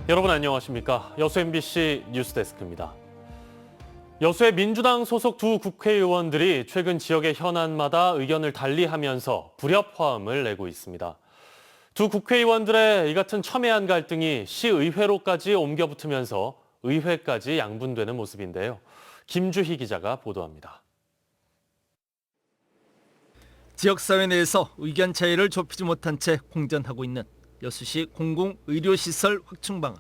여러분 안녕하십니까? 여수 MBC 뉴스데스크입니다. 여수의 민주당 소속 두 국회의원들이 최근 지역의 현안마다 의견을 달리하면서 불협화음을 내고 있습니다. 두 국회의원들의 이 같은 첨예한 갈등이 시의회로까지 옮겨붙으면서 의회까지 양분되는 모습인데요. 김주희 기자가 보도합니다. 지역사회 내에서 의견 차이를 좁히지 못한 채 공전하고 있는 여수시 공공의료시설 확충 방안.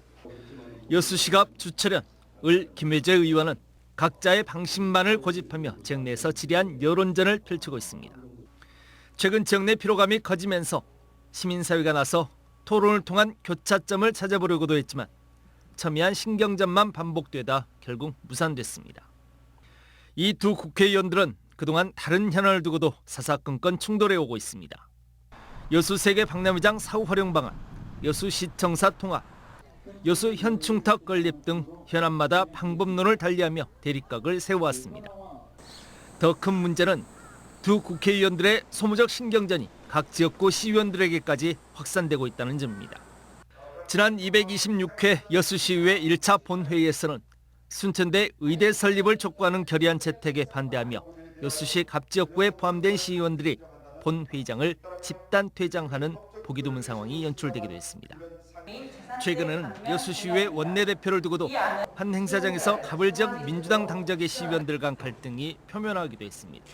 여수시갑 주철현, 을 김혜재 의원은 각자의 방식만을 고집하며 지역 내에서 지리한 여론전을 펼치고 있습니다. 최근 지역 내 피로감이 커지면서 시민사회가 나서 토론을 통한 교차점을 찾아보려고도 했지만 첨예한 신경전만 반복되다 결국 무산됐습니다. 이 두 국회의원들은 그동안 다른 현안을 두고도 사사건건 충돌해 오고 있습니다. 여수 세계 박람회장 사후 활용 방안, 여수시청사 통합, 여수 현충탑 건립 등 현안마다 방법론을 달리하며 대립각을 세워왔습니다. 더 큰 문제는 두 국회의원들의 소모적 신경전이 각 지역구 시의원들에게까지 확산되고 있다는 점입니다. 지난 226회 여수시의회 1차 본회의에서는 순천대 의대 설립을 촉구하는 결의안 채택에 반대하며 여수시 갑 지역구에 포함된 시의원들이 본회의장을 집단 퇴장하는 보기 드문 상황이 연출되기도 했습니다. 최근에는 여수시의회 원내대표를 두고도 한 행사장에서 갑을 지역 민주당 당적의 시의원들 간 갈등이 표면화하기도 했습니다.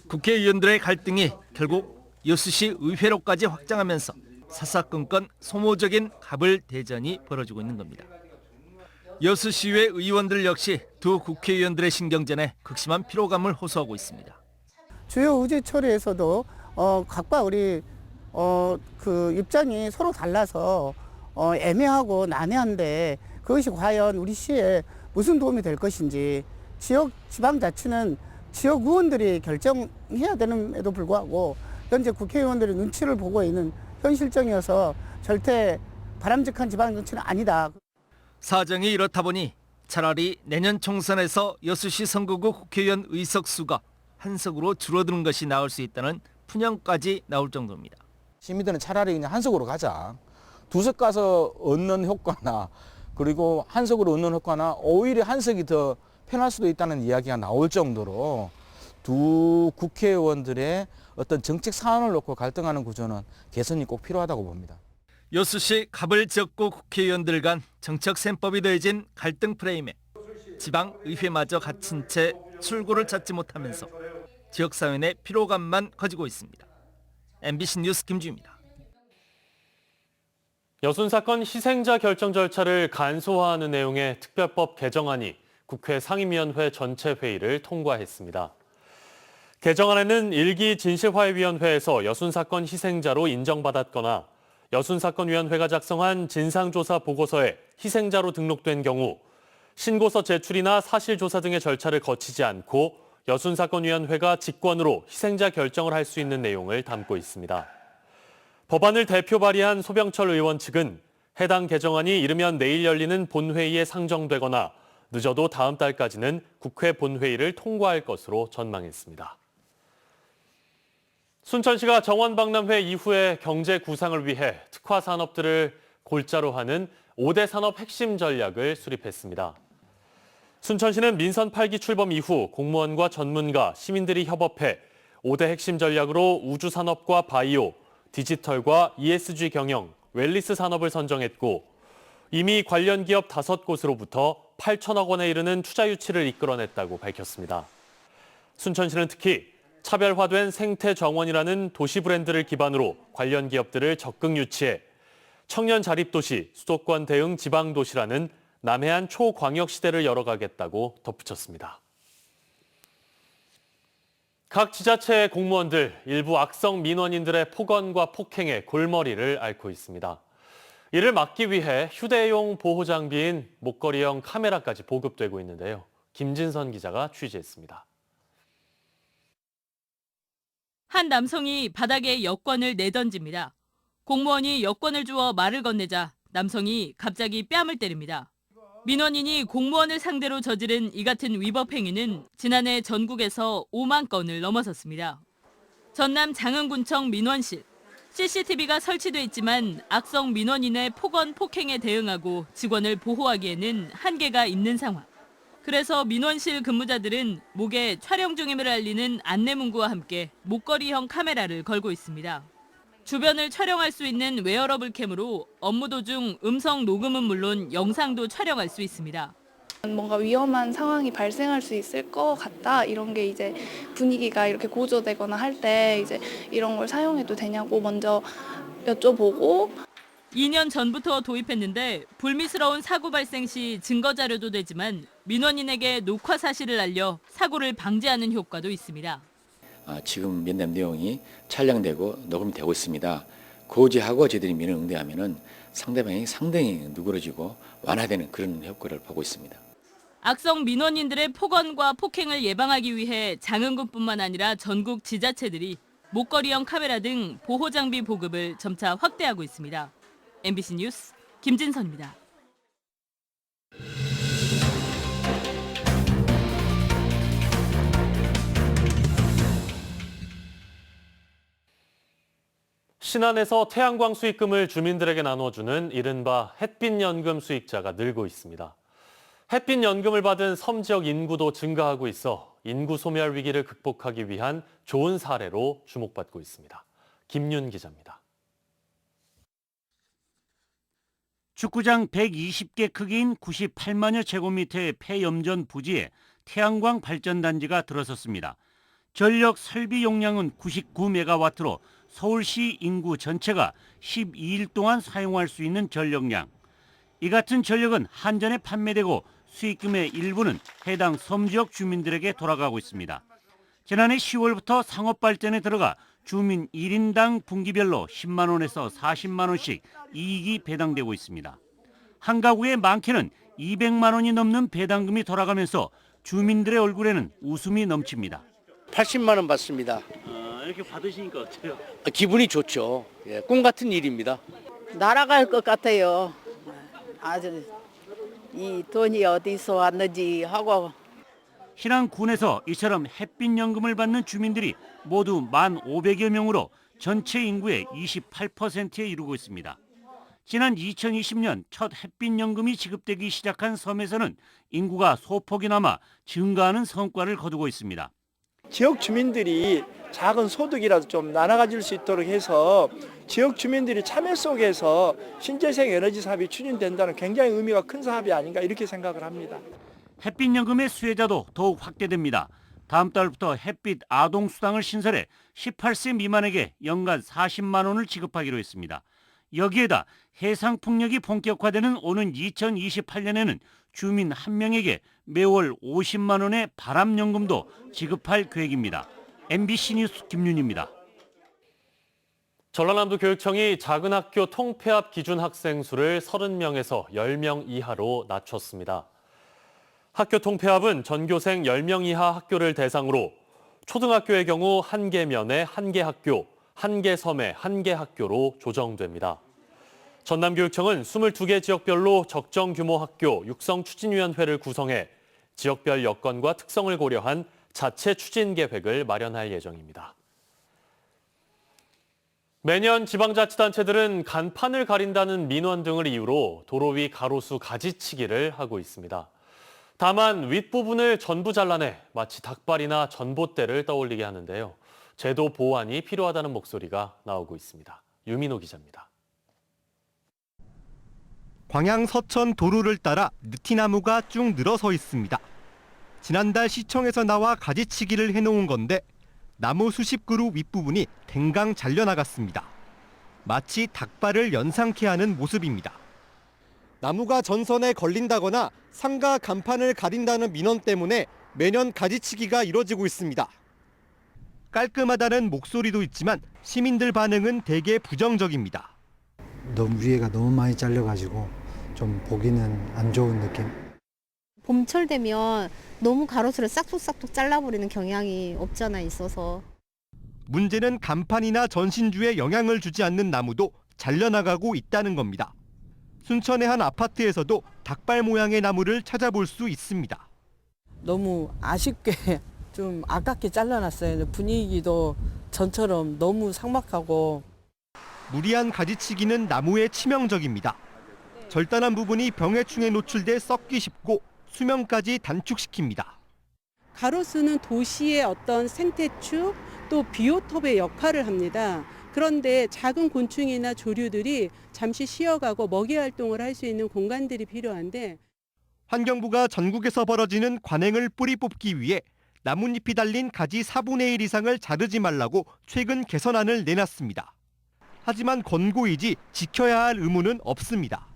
국회의원들의 갈등이 결국 여수시 의회로까지 확장하면서 사사건건 소모적인 갑을 대전이 벌어지고 있는 겁니다. 여수시의회 의원들 역시 두 국회의원들의 신경전에 극심한 피로감을 호소하고 있습니다. 주요 의제 처리에서도 각과 우리 그 입장이 서로 달라서 애매하고 난해한데 그것이 과연 우리 시에 무슨 도움이 될 것인지 지방자치는 지역 의원들이 결정해야 되는에도 불구하고 현재 국회의원들이 눈치를 보고 있는 현 실정이어서 절대 바람직한 지방정치는 아니다. 사정이 이렇다 보니 차라리 내년 총선에서 여수시 선거구 국회의원 의석수가 한 석으로 줄어드는 것이 나을 수 있다는 푸념까지 나올 정도입니다. 시민들은 차라리 그냥 한 석으로 가자. 두 석 가서 얻는 효과나 그리고 한 석으로 얻는 효과나 오히려 한 석이 더 편할 수도 있다는 이야기가 나올 정도로 두 국회의원들의 어떤 정책 사안을 놓고 갈등하는 구조는 개선이 꼭 필요하다고 봅니다. 여수시 갑을 지역구 국회의원들 간 정책 셈법이 더해진 갈등 프레임에 지방의회마저 갇힌 채 출구를 찾지 못하면서 지역사회 내 피로감만 커지고 있습니다. MBC 뉴스 김주희입니다. 여순 사건 희생자 결정 절차를 간소화하는 내용의 특별법 개정안이 국회 상임위원회 전체 회의를 통과했습니다. 개정안에는 1기 진실화해위원회에서 여순 사건 희생자로 인정받았거나 여순 사건 위원회가 작성한 진상조사 보고서에 희생자로 등록된 경우 신고서 제출이나 사실조사 등의 절차를 거치지 않고 여순 사건 위원회가 직권으로 희생자 결정을 할 수 있는 내용을 담고 있습니다. 법안을 대표 발의한 소병철 의원 측은 해당 개정안이 이르면 내일 열리는 본회의에 상정되거나 늦어도 다음 달까지는 국회 본회의를 통과할 것으로 전망했습니다. 순천시가 정원박람회 이후의 경제 구상을 위해 특화 산업들을 골자로 하는 5대 산업 핵심 전략을 수립했습니다. 순천시는 민선 8기 출범 이후 공무원과 전문가, 시민들이 협업해 5대 핵심 전략으로 우주산업과 바이오, 디지털과 ESG 경영, 웰리스 산업을 선정했고 이미 관련 기업 5곳으로부터 8천억 원에 이르는 투자 유치를 이끌어냈다고 밝혔습니다. 순천시는 특히 차별화된 생태 정원이라는 도시 브랜드를 기반으로 관련 기업들을 적극 유치해 청년 자립도시, 수도권 대응 지방도시라는 남해안 초광역 시대를 열어가겠다고 덧붙였습니다. 각 지자체의 공무원들, 일부 악성 민원인들의 폭언과 폭행에 골머리를 앓고 있습니다. 이를 막기 위해 휴대용 보호장비인 목걸이형 카메라까지 보급되고 있는데요. 김진선 기자가 취재했습니다. 한 남성이 바닥에 여권을 내던집니다. 공무원이 여권을 주어 말을 건네자 남성이 갑자기 뺨을 때립니다. 민원인이 공무원을 상대로 저지른 이 같은 위법 행위는 지난해 전국에서 5만 건을 넘어섰습니다. 전남 장흥군청 민원실. CCTV가 설치돼 있지만 악성 민원인의 폭언, 폭행에 대응하고 직원을 보호하기에는 한계가 있는 상황. 그래서 민원실 근무자들은 목에 촬영 중임을 알리는 안내문구와 함께 목걸이형 카메라를 걸고 있습니다. 주변을 촬영할 수 있는 웨어러블 캠으로 업무 도중 음성 녹음은 물론 영상도 촬영할 수 있습니다. 뭔가 위험한 상황이 발생할 수 있을 것 같다. 이런 게 이제 분위기가 이렇게 고조되거나 할 때 이제 이런 걸 사용해도 되냐고 먼저 여쭤보고 2년 전부터 도입했는데 불미스러운 사고 발생 시 증거 자료도 되지만 민원인에게 녹화 사실을 알려 사고를 방지하는 효과도 있습니다. 지금 면담 내용이 촬영되고 녹음이 되고 있습니다. 고지하고 저희들이 민원 응대하면은 상대방이 상당히 누그러지고 완화되는 그런 효과를 보고 있습니다. 악성 민원인들의 폭언과 폭행을 예방하기 위해 장흥군뿐만 아니라 전국 지자체들이 목걸이형 카메라 등 보호장비 보급을 점차 확대하고 있습니다. MBC 뉴스 김진선입니다. 신안에서 태양광 수익금을 주민들에게 나눠주는 이른바 햇빛연금 수익자가 늘고 있습니다. 햇빛연금을 받은 섬 지역 인구도 증가하고 있어 인구 소멸 위기를 극복하기 위한 좋은 사례로 주목받고 있습니다. 김윤 기자입니다. 축구장 120개 크기인 98만여 제곱미터의 폐염전 부지에 태양광 발전단지가 들어섰습니다. 전력 설비 용량은 99메가와트로 서울시 인구 전체가 12일 동안 사용할 수 있는 전력량. 이 같은 전력은 한전에 판매되고 수익금의 일부는 해당 섬 지역 주민들에게 돌아가고 있습니다. 지난해 10월부터 상업발전에 들어가 주민 1인당 분기별로 10만 원에서 40만 원씩 이익이 배당되고 있습니다. 한 가구의 많게는 200만 원이 넘는 배당금이 돌아가면서 주민들의 얼굴에는 웃음이 넘칩니다. 80만 원 받습니다. 이렇게 받으시니까 어때요? 기분이 좋죠. 예, 꿈 같은 일입니다. 날아갈 것 같아요. 아주 이 돈이 어디서 왔는지 하고. 신안군에서 이처럼 햇빛연금을 받는 주민들이 모두 1,500여 명으로 전체 인구의 28%에 이르고 있습니다. 지난 2020년 첫 햇빛연금이 지급되기 시작한 섬에서는 인구가 소폭이나마 증가하는 성과를 거두고 있습니다. 지역 주민들이 작은 소득이라도 좀 나눠 가질 수 있도록 해서 지역 주민들이 참여 속에서 신재생 에너지 사업이 추진된다는 굉장히 의미가 큰 사업이 아닌가 이렇게 생각을 합니다. 햇빛연금의 수혜자도 더욱 확대됩니다. 다음 달부터 햇빛 아동수당을 신설해 18세 미만에게 연간 40만 원을 지급하기로 했습니다. 여기에다 해상풍력이 본격화되는 오는 2028년에는 주민 한 명에게 매월 50만 원의 바람연금도 지급할 계획입니다. MBC 뉴스 김윤입니다. 전라남도 교육청이 작은 학교 통폐합 기준 학생 수를 30명에서 10명 이하로 낮췄습니다. 학교 통폐합은 전교생 10명 이하 학교를 대상으로 초등학교의 경우 1개면에 1개 학교, 1개 섬에 1개 학교로 조정됩니다. 전남교육청은 22개 지역별로 적정 규모 학교 육성 추진위원회를 구성해 지역별 여건과 특성을 고려한 자체 추진 계획을 마련할 예정입니다. 매년 지방자치단체들은 간판을 가린다는 민원 등을 이유로 도로 위 가로수 가지치기를 하고 있습니다. 다만 윗부분을 전부 잘라내 마치 닭발이나 전봇대를 떠올리게 하는데요. 제도 보완이 필요하다는 목소리가 나오고 있습니다. 유민호 기자입니다. 광양 서천 도로를 따라 느티나무가 쭉 늘어서 있습니다. 지난달 시청에서 나와 가지치기를 해놓은 건데 나무 수십 그루 윗부분이 댕강 잘려나갔습니다. 마치 닭발을 연상케 하는 모습입니다. 나무가 전선에 걸린다거나 상가 간판을 가린다는 민원 때문에 매년 가지치기가 이뤄지고 있습니다. 깔끔하다는 목소리도 있지만 시민들 반응은 대개 부정적입니다. 너무 위에가 너무 많이 잘려가지고 좀 보기는 안 좋은 느낌. 봄철 되면 너무 가로수를 싹둑싹둑 잘라버리는 경향이 없잖아 있어서. 문제는 간판이나 전신주에 영향을 주지 않는 나무도 잘려나가고 있다는 겁니다. 순천의 한 아파트에서도 닭발 모양의 나무를 찾아볼 수 있습니다. 너무 아쉽게 좀 아깝게 잘라놨어요. 분위기도 전처럼 너무 삭막하고. 무리한 가지치기는 나무에 치명적입니다. 절단한 부분이 병해충에 노출돼 썩기 쉽고 수명까지 단축시킵니다. 가로수는 도시의 어떤 생태축 또 비오톱의 역할을 합니다. 그런데 작은 곤충이나 조류들이 잠시 쉬어가고 먹이 활동을 할 수 있는 공간들이 필요한데 환경부가 전국에서 벌어지는 관행을 뿌리 뽑기 위해 나뭇잎이 달린 가지 4분의 1 이상을 자르지 말라고 최근 개선안을 내놨습니다. 하지만 권고이지 지켜야 할 의무는 없습니다.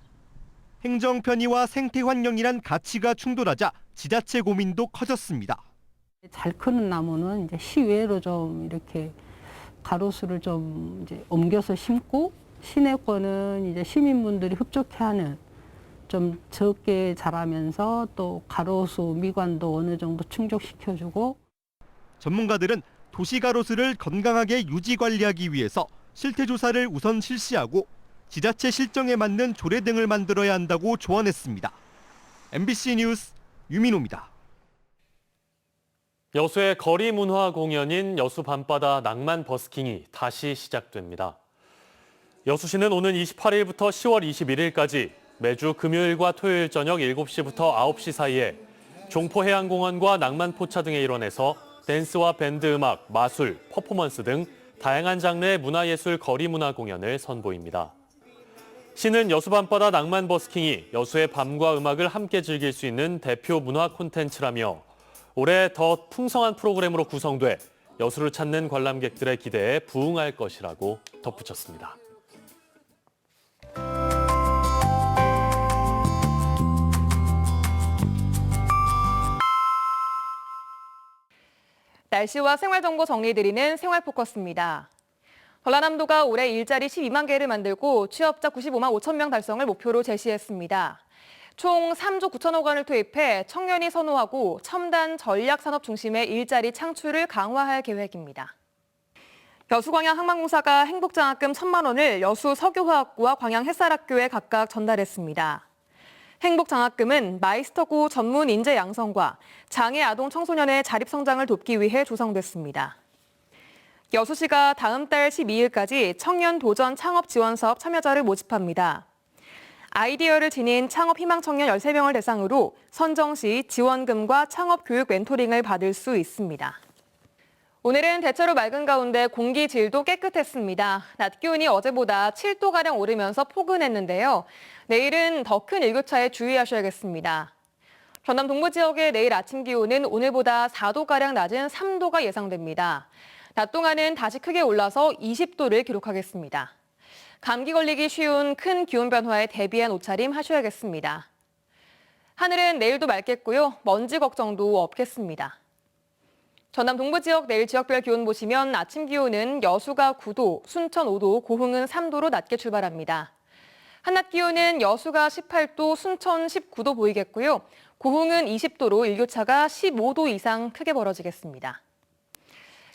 행정 편의와 생태 환경이란 가치가 충돌하자 지자체 고민도 커졌습니다. 잘 크는 나무는 이제 시외로 좀 이렇게 가로수를 좀 이제 옮겨서 심고 시내 거는 이제 시민분들이 흡족해하는 좀 적게 자라면서 또 가로수 미관도 어느 정도 충족시켜주고. 전문가들은 도시 가로수를 건강하게 유지 관리하기 위해서 실태 조사를 우선 실시하고 지자체 실정에 맞는 조례 등을 만들어야 한다고 조언했습니다. MBC 뉴스 유민호입니다. 여수의 거리 문화 공연인 여수 밤바다 낭만 버스킹이 다시 시작됩니다. 여수시는 오는 28일부터 10월 21일까지 매주 금요일과 토요일 저녁 7시부터 9시 사이에 종포해양공원과 낭만포차 등의 일원에서 댄스와 밴드 음악, 마술, 퍼포먼스 등 다양한 장르의 문화예술 거리 문화 공연을 선보입니다. 시는 여수 밤바다 낭만 버스킹이 여수의 밤과 음악을 함께 즐길 수 있는 대표 문화 콘텐츠라며 올해 더 풍성한 프로그램으로 구성돼 여수를 찾는 관람객들의 기대에 부응할 것이라고 덧붙였습니다. 날씨와 생활정보 정리해드리는 생활포커스입니다. 전라남도가 올해 일자리 12만 개를 만들고 취업자 95만 5천 명 달성을 목표로 제시했습니다. 총 3조 9천억 원을 투입해 청년이 선호하고 첨단 전략산업 중심의 일자리 창출을 강화할 계획입니다. 여수광양항만공사가 행복장학금 1,000만 원을 여수 서교화학부와 광양햇살학교에 각각 전달했습니다. 행복장학금은 마이스터고 전문 인재 양성과 장애 아동 청소년의 자립성장을 돕기 위해 조성됐습니다. 여수시가 다음 달 12일까지 청년 도전 창업 지원 사업 참여자를 모집합니다. 아이디어를 지닌 창업 희망 청년 13명을 대상으로 선정 시 지원금과 창업 교육 멘토링을 받을 수 있습니다. 오늘은 대체로 맑은 가운데 공기 질도 깨끗했습니다. 낮 기온이 어제보다 7도가량 오르면서 포근했는데요. 내일은 더 큰 일교차에 주의하셔야겠습니다. 전남 동부 지역의 내일 아침 기온은 오늘보다 4도가량 낮은 3도가 예상됩니다. 낮 동안은 다시 크게 올라서 20도를 기록하겠습니다. 감기 걸리기 쉬운 큰 기온 변화에 대비한 옷차림 하셔야겠습니다. 하늘은 내일도 맑겠고요. 먼지 걱정도 없겠습니다. 전남 동부 지역 내일 지역별 기온 보시면 아침 기온은 여수가 9도, 순천 5도, 고흥은 3도로 낮게 출발합니다. 한낮 기온은 여수가 18도, 순천 19도 보이겠고요. 고흥은 20도로 일교차가 15도 이상 크게 벌어지겠습니다.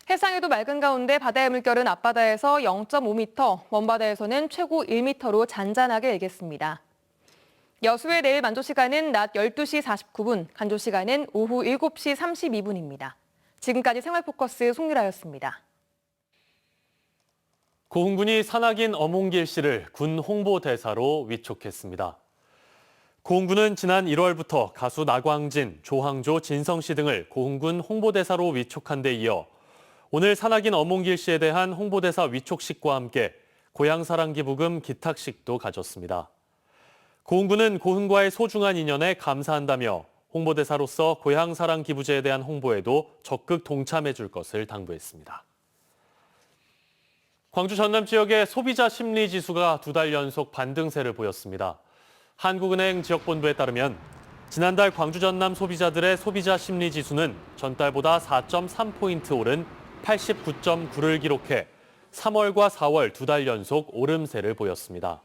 해상에도 맑은 가운데 바다의 물결은 앞바다에서 0.5m, 먼바다에서는 최고 1m로 잔잔하게 일겠습니다. 여수의 내일 만조 시간은 낮 12시 49분, 간조 시간은 오후 7시 32분입니다. 지금까지 생활포커스 송유라였습니다. 고흥군이 산악인 엄홍길 씨를 군 홍보대사로 위촉했습니다. 고흥군은 지난 1월부터 가수 나광진, 조항조, 진성 씨 등을 고흥군 홍보대사로 위촉한 데 이어 오늘 산악인 엄홍길 씨에 대한 홍보대사 위촉식과 함께 고향사랑기부금 기탁식도 가졌습니다. 고흥군은 고흥과의 소중한 인연에 감사한다며 홍보대사로서 고향사랑기부제에 대한 홍보에도 적극 동참해 줄 것을 당부했습니다. 광주 전남 지역의 소비자 심리지수가 2달 연속 반등세를 보였습니다. 한국은행 지역본부에 따르면 지난달 광주 전남 소비자들의 소비자 심리지수는 전달보다 4.3포인트 오른 89.9를 기록해 3월과 4월 2달 연속 오름세를 보였습니다.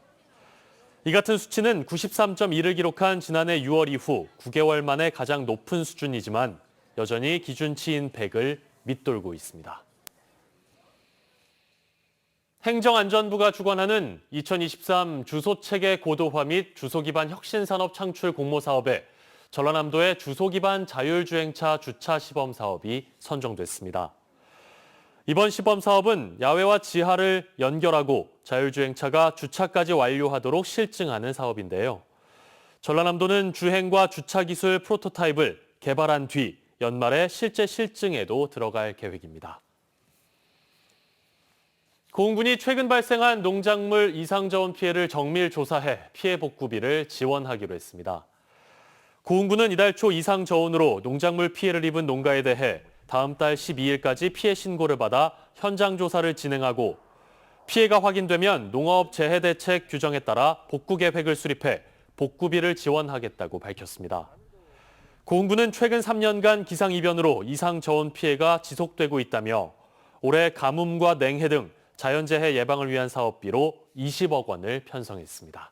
이 같은 수치는 93.2를 기록한 지난해 6월 이후 9개월 만에 가장 높은 수준이지만 여전히 기준치인 100을 밑돌고 있습니다. 행정안전부가 주관하는 2023 주소체계 고도화 및 주소기반 혁신산업 창출 공모사업에 전라남도의 주소기반 자율주행차 주차 시범 사업이 선정됐습니다. 이번 시범 사업은 야외와 지하를 연결하고 자율주행차가 주차까지 완료하도록 실증하는 사업인데요. 전라남도는 주행과 주차 기술 프로토타입을 개발한 뒤 연말에 실제 실증에도 들어갈 계획입니다. 고흥군이 최근 발생한 농작물 이상저온 피해를 정밀 조사해 피해 복구비를 지원하기로 했습니다. 고흥군은 이달 초 이상저온으로 농작물 피해를 입은 농가에 대해 다음 달 12일까지 피해 신고를 받아 현장 조사를 진행하고 피해가 확인되면 농업 재해 대책 규정에 따라 복구 계획을 수립해 복구비를 지원하겠다고 밝혔습니다. 고흥군은 최근 3년간 기상이변으로 이상저온 피해가 지속되고 있다며 올해 가뭄과 냉해 등 자연재해 예방을 위한 사업비로 20억 원을 편성했습니다.